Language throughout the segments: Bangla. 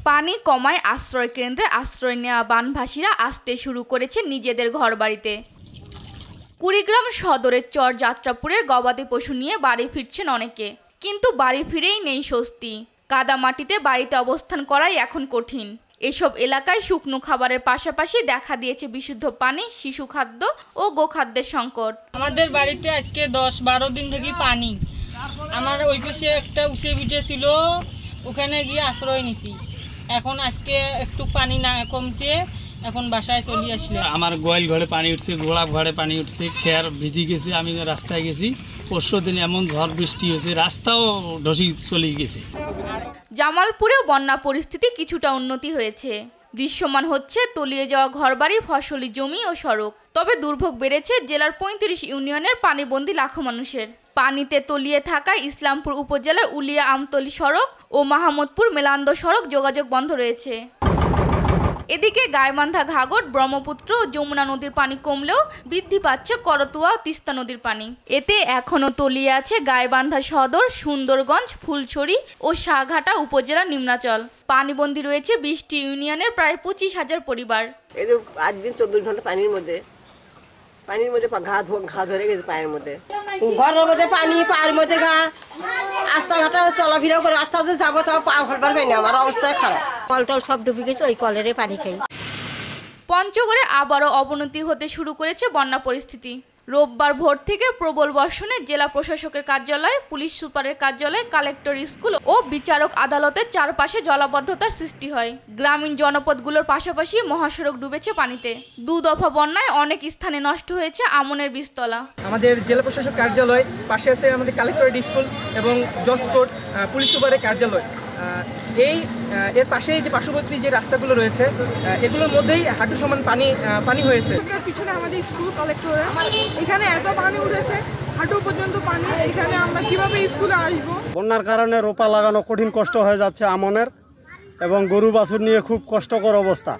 পানি কমায় আশ্রয় কেন্দ্রে আশ্রয় নেওয়া বানভাসীরা আসতে শুরু করেছে নিজেদের ঘরবাড়িতে। কুড়িগ্রাম সদরের চর যাত্রাপুরের গবাদি পশু নিয়ে বাড়ি ফিরছেন অনেকে, কিন্তু বাড়ি ফিরেই নেই স্বস্তি। কাদামাটিতে বাড়িতে অবস্থান করাই এখন কঠিন। এসব এলাকায় শুকনো খাবারের পাশাপাশি দেখা দিয়েছে বিশুদ্ধ পানি, শিশু খাদ্য ও গোখাদ্যের সংকট। আমাদের বাড়িতে আজকে 10-12 দিন থেকে পানি। আমার ওই পাশে একটা উঁচে বিটে ছিল, ওখানে গিয়ে আশ্রয় নিছি। এখন আজকে একটু পানি না কমছে, এখন বাসায় চলে আসলে। আমার গোয়াল ঘরে পানি উঠছে, গোলাপ ঘরে পানি উঠছে, খেয়ার ভিজি গেছে। আমি রাস্তায় গেছি, পরশু দিন এমন ঝড় বৃষ্টি হয়েছে, রাস্তাও ধসে চলে গেছে। জামালপুরেও বন্যা পরিস্থিতি কিছুটা উন্নতি হয়েছে। দৃশ্যমান হচ্ছে তলিয়ে যাওয়া ঘরবাড়ি, ফসলি জমি ও সড়ক। তবে দুর্ভোগ বেড়েছে জেলার 35 ইউনিয়নের পানিবন্দী লাখো মানুষের। পানিতে তলিয়ে থাকা ইসলামপুর উপজেলার উলিয়া আমতলী সড়ক ও মাহমুদপুর মেলান্দ সড়ক যোগাযোগ বন্ধ রয়েছে। এদিকে গাইবান্ধা, ঘাগড়, ব্রহ্মপুত্র ও যমুনা নদীর পানি কমলেও বৃদ্ধি পাচ্ছে করতোয়া ও তিস্তা নদীর পানি। এতে এখনও তলিয়ে আছে গাইবান্ধা সদর, সুন্দরগঞ্জ, ফুলছড়ি ও সাঘাটা উপজেলার নিম্নাচল। পানিবন্দী রয়েছে 20টি ইউনিয়নের প্রায় 25,000 পরিবার। এই যে আজ দিন 24 ঘন্টা পানির মধ্যে ঘা ধরে গেছে পায়ের মধ্যে, ঘরের মধ্যে পানি, পায়ের মধ্যে ঘা। রাস্তাঘাটে চলাফেরা করে রাস্তাতে যাবো, তাও পা ফেলবার পাইনি, আমার অবস্থা খারাপ। কল টল সব ডুবে গেছে, ওই কলের পানি খাই। পঞ্চগড়ে আবারও অবনতি হতে শুরু করেছে বন্যা পরিস্থিতি। রোববার ভোর থেকে প্রবল বর্ষণে জেলা প্রশাসকের কার্যালয়, পুলিশ সুপারের কার্যালয়, কালেক্টর স্কুল ও বিচারক আদালতের চারপাশে জলাবদ্ধতার সৃষ্টি হয়। গ্রামীণ জনপদগুলোর পাশাপাশি মহাসড়ক ডুবেছে পানিতে। 2 দফা বন্যায় অনেক স্থানে নষ্ট হয়েছে আমনের বীজতলা। আমাদের জেলা প্রশাসক কার্যালয় পাশে আছে আমাদের কালেক্টরেট স্কুল এবং জজ কোর্ট, পুলিশ সুপারের কার্যালয়। এর পাশেই যে পার্শ্ববর্তী যে রাস্তাগুলো রয়েছে, এগুলোর মধ্যেই হাঁটু সমান পানি হয়েছে। পিছনে আমাদের স্কুল কালেক্টরের, এখানে এত পানি উঠেছে, হাঁটু পর্যন্ত পানি। এখানে আমরা কিভাবে স্কুলে আসবো? বন্যার কারণে রোপা লাগানো কঠিন কষ্ট হয়ে যাচ্ছে আমনের, এবং গরু বাছুর নিয়ে খুব কষ্টকর অবস্থা।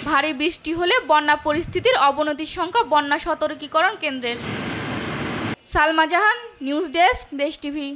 ভারী বৃষ্টি হলে বন্যা পরিস্থিতির অবনতির সংখ্যা বন্যা সতর্কীকরণ কেন্দ্রের। সালমা জাহান, নিউজ ডেস্ক, দেশ টিভি।